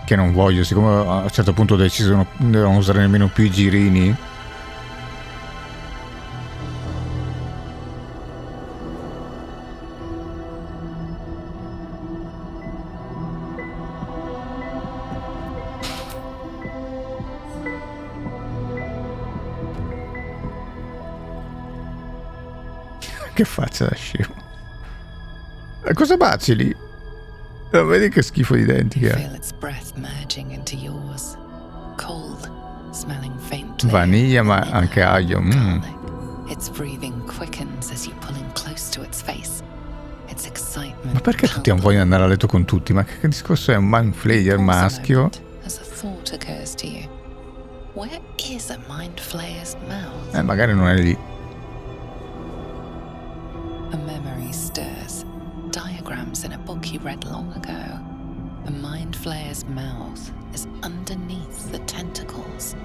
che non voglio, siccome a un certo punto ho deciso di non usare nemmeno più i girini. Che faccia da scemo. Cosa baci lì? Vedi che schifo di denti che ha. Vaniglia ma anche aglio. Ma perché tutti hanno voglia di andare a letto con tutti? Ma che discorso è? Un mind flayer maschio? Magari non è lì. A memory stirs. Diagrams in a book you read long ago. The mind flayer's mouth is underneath the tentacles.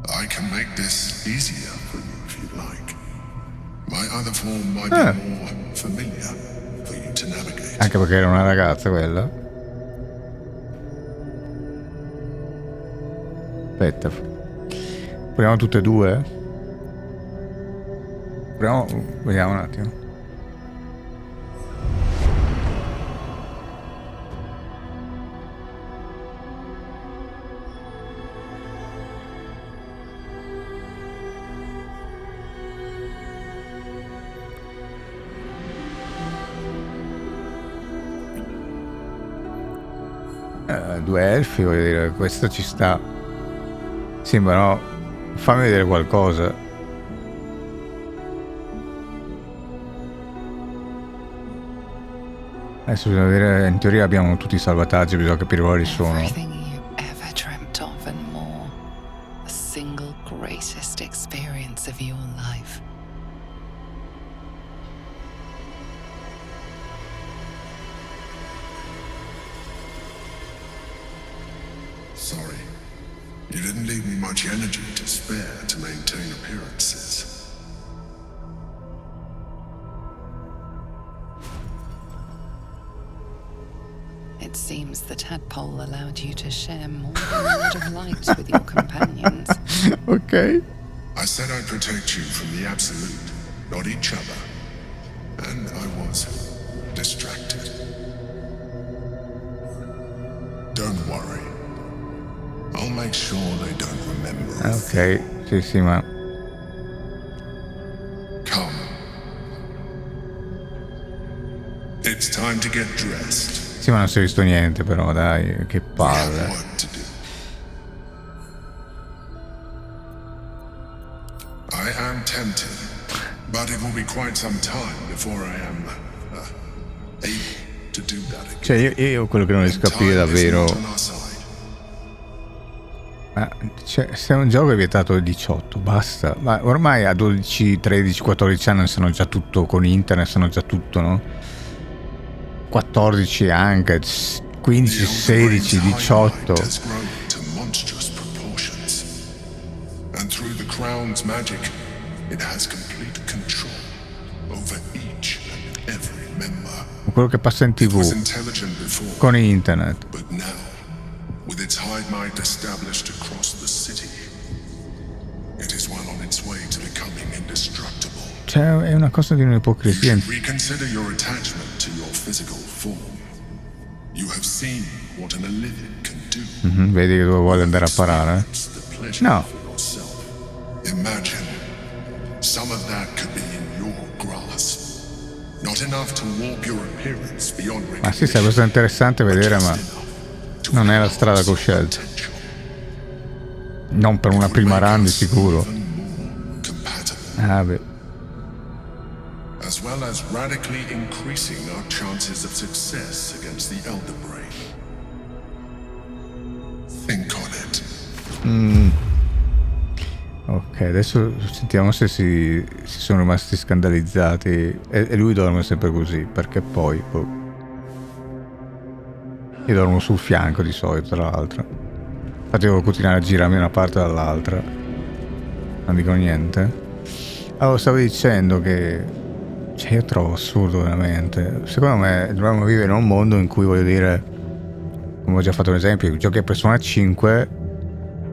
I can make this easier for you if you'd like. My other form might be more familiar for you to navigate. Anche perché era una ragazza quella. Aspetta, proviamo tutte e due. Però vediamo un attimo. Due elfi, voglio dire, questo ci sta. Sì, ma no, fammi vedere qualcosa. Adesso bisogna vedere, in teoria abbiamo tutti i salvataggi, bisogna capire quali sono. Everything you ever dreamt of and more. The single greatest experience of your life. Sorry. You didn't leave me much energy to spare to maintain appearances. It seems the tadpole allowed you to share more than you would have liked with your companions. Okay. I said I'd protect you from the absolute, not each other. And I was distracted. Don't worry. I'll make sure they don't remember. Ok, sì, ma... Come. It's time to get dressed. Sì, ma non si è visto niente, però, dai, che palle. I am tempted, but it will be quite some time before I am able to do that again. Cioè, io quello che non riesco a capire davvero... Cioè, se un gioco è vietato ai 18, basta. Ma ormai a 12, 13, 14 anni sanno già tutto con internet, sanno già tutto, no? 14 anche, 15, 16, 18. And through the crown's magic, it has complete control over each and every member. Quello che passa in TV con internet. But now, with its high might established across the city, it is well on its way to becoming indestructible. Cioè, è una cosa di un'ipocrisia. Reconsider your attachment to your physical form. You have seen what an living can do. Vedi che dove vuole andare a parare? No. Imagine some of that could be in your grasp. Not enough to warp your appearance beyond recognition. Ma sì, sarebbe stato interessante vedere, ma non è la strada che ho scelto. Non per una prima run di sicuro. Ah, beh. As well as radically increasing our chances of success against the Elder Brain. Think on it. Ok, adesso sentiamo se si sono rimasti scandalizzati. E lui dorme sempre così, perché poi... Io dormo sul fianco di solito, tra l'altro. Infatti devo continuare a girarmi da una parte o dall'altra. Non dico niente. Allora, stavo dicendo che... Cioè, io trovo assurdo veramente. Secondo me dovremmo vivere in un mondo in cui, voglio dire, come ho già fatto un esempio, giochi a Persona 5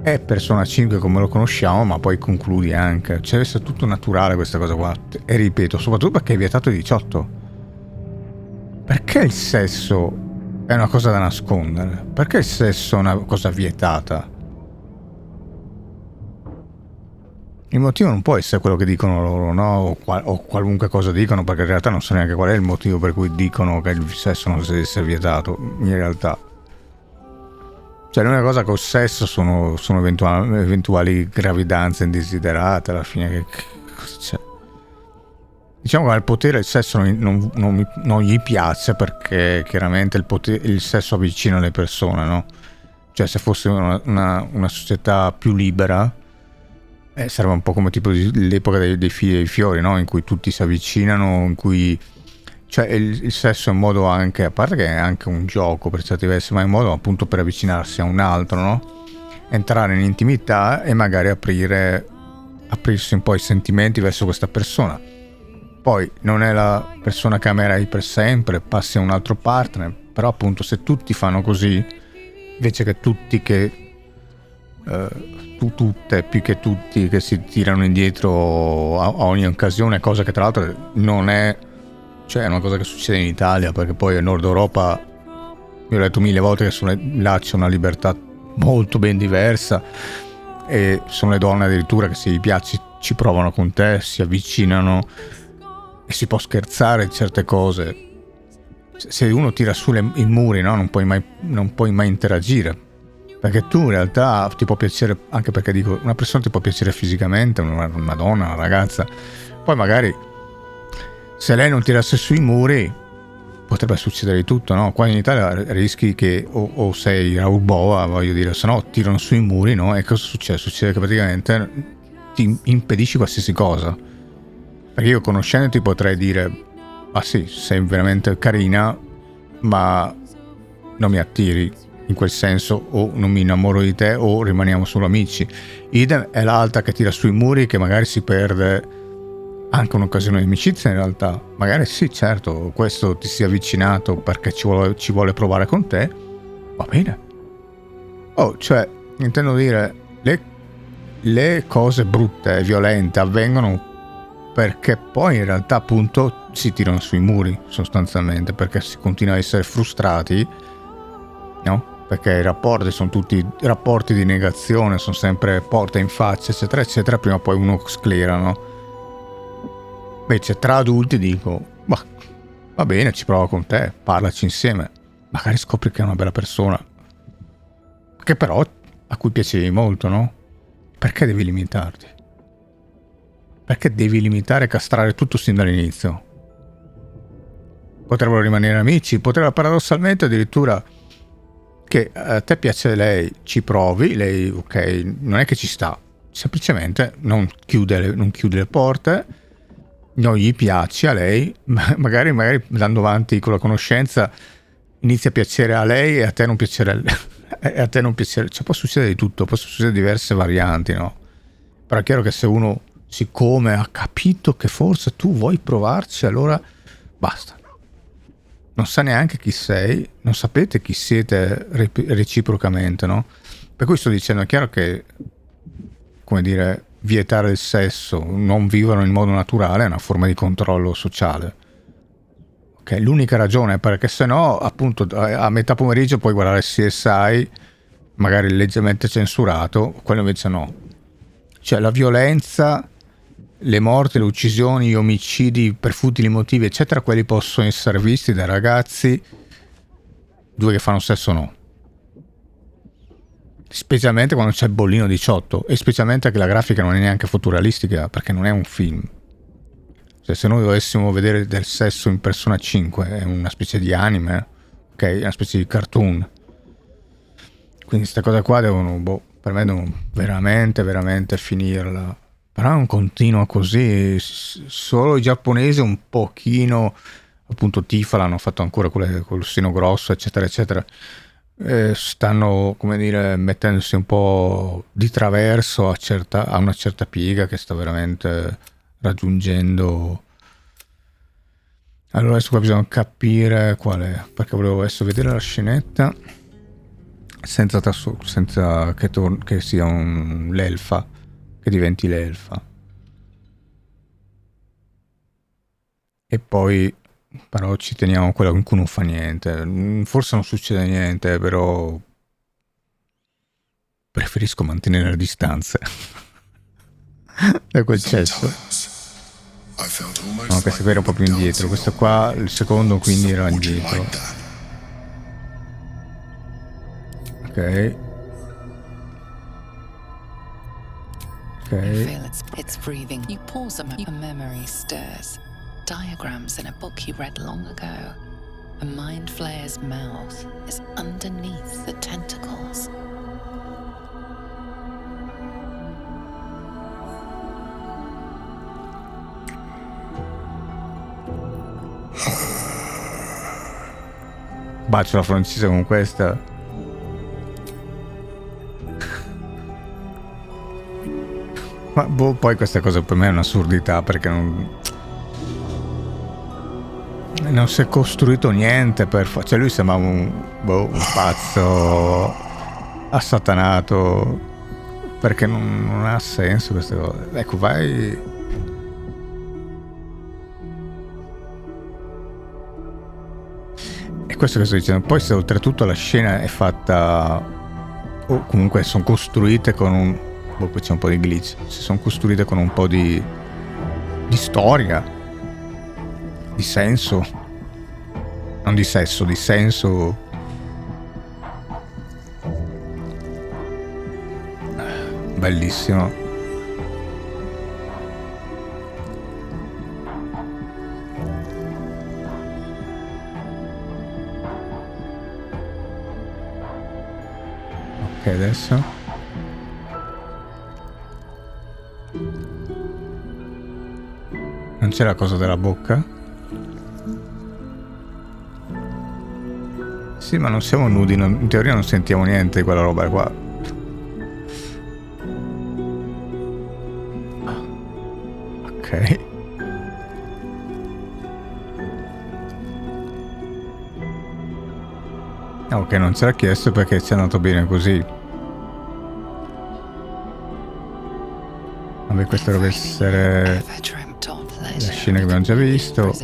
è Persona 5 come lo conosciamo, ma poi concludi anche. Cioè, deve essere tutto naturale questa cosa qua. E ripeto, soprattutto perché è vietato ai 18. Perché il sesso è una cosa da nascondere? Perché il sesso è una cosa vietata? Il motivo non può essere quello che dicono loro, no? O qualunque cosa dicono, perché in realtà non so neanche qual è il motivo per cui dicono che il sesso non deve essere vietato, in realtà. Cioè, l'unica cosa col sesso sono eventuali gravidanze indesiderate, alla fine che cosa c'è? Diciamo che al potere il sesso non gli piace, perché chiaramente il sesso avvicina le persone, no? Cioè, se fosse una società più libera, sarebbe un po' come tipo l'epoca dei figli e dei fiori, no? In cui tutti si avvicinano, in cui... Cioè il sesso è un modo anche, a parte che è anche un gioco per certi versi, ma è un modo appunto per avvicinarsi a un altro, no? Entrare in intimità e magari aprirsi un po' i sentimenti verso questa persona. Poi non è la persona che amerai per sempre, passi a un altro partner, però appunto se tutti fanno così, invece che tutti che tutte, più che tutti, che si tirano indietro a ogni occasione, cosa che tra l'altro non è, cioè è una cosa che succede in Italia, perché poi nel Nord Europa, io ho detto 1000 volte che là c'è una libertà molto ben diversa, e sono le donne addirittura che se gli piaci ci provano con te, si avvicinano e si può scherzare di certe cose. Se uno tira su i muri, no? Non puoi mai interagire, perché tu in realtà ti può piacere, anche perché dico, una persona ti può piacere fisicamente, una donna, una ragazza, poi magari se lei non tirasse sui muri potrebbe succedere di tutto, no? Qua in Italia rischi che o sei Raul Boa, voglio dire, se no tirano sui muri, no? E cosa succede? Succede che praticamente ti impedisci qualsiasi cosa, perché io conoscendoti potrei dire: ah sì, sei veramente carina, ma non mi attiri in quel senso, o non mi innamoro di te, o rimaniamo solo amici. Idem è l'altra che tira sui muri, che magari si perde anche un'occasione di amicizia in realtà. Magari sì, certo, questo ti si è avvicinato perché ci vuole provare con te, va bene. Cioè, intendo dire, le cose brutte e violente avvengono perché poi in realtà appunto si tirano sui muri, sostanzialmente, perché si continua a essere frustrati, no? Perché i rapporti sono tutti rapporti di negazione, sono sempre porta in faccia, eccetera eccetera, prima o poi uno sclera, no? Invece tra adulti dico: ma va bene, ci provo con te, parlaci insieme, magari scopri che è una bella persona, che però a cui piacevi molto, no? Perché devi limitarti? Perché devi limitare e castrare tutto sin dall'inizio? Potrebbero rimanere amici, potrebbe paradossalmente addirittura che a te piace lei, ci provi, lei ok, non è che ci sta, semplicemente non chiude le porte, non gli piaci a lei, magari andando avanti con la conoscenza inizia a piacere a lei e a te non piacere e a te non piacere, cioè può succedere di tutto, possono succedere diverse varianti, no? Però è chiaro che se uno, siccome ha capito che forse tu vuoi provarci, allora basta. Non sa neanche chi sei, non sapete chi siete reciprocamente, no? Per cui sto dicendo, è chiaro che, come dire, vietare il sesso, non viverlo in modo naturale, è una forma di controllo sociale. Ok, l'unica ragione è perché sennò, appunto, a metà pomeriggio puoi guardare CSI, magari leggermente censurato, quello invece no. Cioè la violenza, le morti, le uccisioni, gli omicidi per futili motivi, eccetera, quelli possono essere visti dai ragazzi, due che fanno sesso no. Specialmente quando c'è il bollino 18, e specialmente che la grafica non è neanche fotorealistica, perché non è un film. Cioè, se noi dovessimo vedere del sesso in Persona 5, è una specie di anime, ok? È una specie di cartoon. Quindi queste cose qua devono, per me devono veramente finirla. Però è un continuo così, solo i giapponesi un pochino, appunto Tifa l'hanno fatto ancora col seno grosso, eccetera eccetera, stanno, come dire, mettendosi un po' di traverso a una certa piega che sta veramente raggiungendo. Allora adesso qua bisogna capire qual è, perché volevo adesso vedere la scenetta senza che sia l'elfa, che diventi l'elfa, e poi però ci teniamo quella in cui non fa niente. Forse non succede niente, però preferisco mantenere le distanze da quel cesso. No, questo qui era un po' più indietro, questo qua il secondo quindi era indietro. Ok. You feel it's breathing. You pause a memory stirs. Diagrams in a book you read long ago. A mind flayer's mouth is underneath the tentacles. Bacio la francese con questa. Ma poi questa cosa per me è un'assurdità, perché non si è costruito niente cioè lui sembra un pazzo assatanato, perché non ha senso queste cose. Ecco, vai. E questo che sto dicendo. Poi se oltretutto la scena è fatta, o comunque sono costruite con un... Boh, qui c'è un po' di glitch. Si sono costruite con un po' di storia, di senso, non di sesso, di senso. Bellissimo. Ok, adesso non c'è la cosa della bocca? Sì, ma non siamo nudi, in teoria non sentiamo niente di quella roba qua. Ok. Ok, non ce l'ha chiesto perché ci è andato bene così. Vabbè, questa dovrebbe essere la scena che abbiamo già visto. Ok.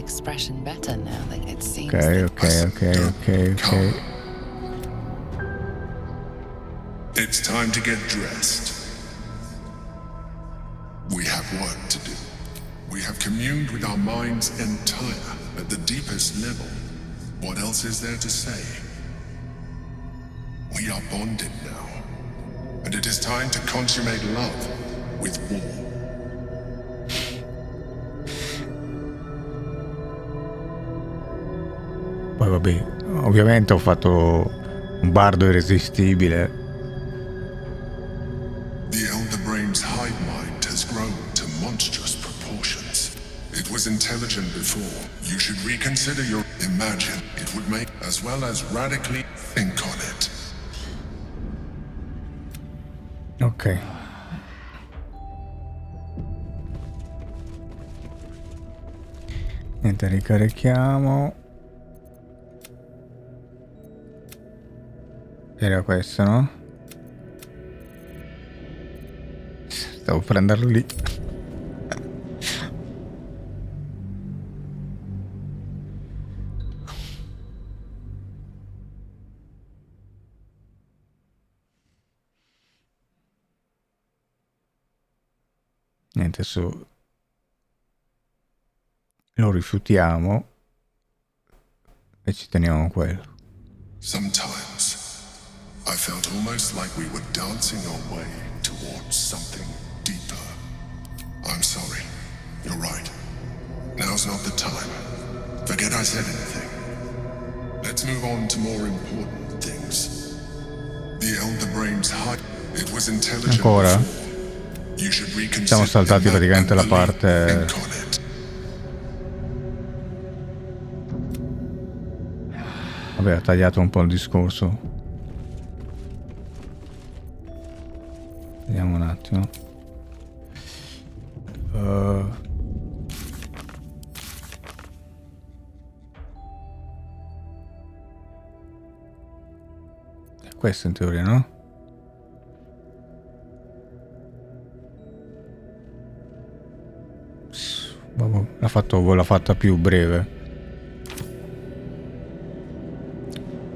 It's time to get dressed. We have work to do. We have communed with our minds entire at the deepest level. What else is there to say? We are bonded now, and it is time to consummate love with war. Poi vabbè, ovviamente ho fatto un bardo irresistibile. The Elder Brain's hive mind has grown to monstrous proportions. It was intelligent before. You should reconsider your... Imagine it would make, as well as radically think on it. Ok. Niente, ricarichiamo. Era questo, no? Stavo per prenderlo lì. Niente, adesso lo rifiutiamo e ci teniamo quello. Sometimes I felt almost like we were dancing our way towards something deeper. I'm sorry. You're right. Now's not the time. Forget I said anything. Let's move on to more important things. The Elder Brain's heart. It was intelligent. Ancora? Before. You should reconsider. Siamo saltati praticamente la parte. Vabbè, ha tagliato un po' il discorso. Vediamo un attimo. Questo in teoria, no? L'ha fatta più breve.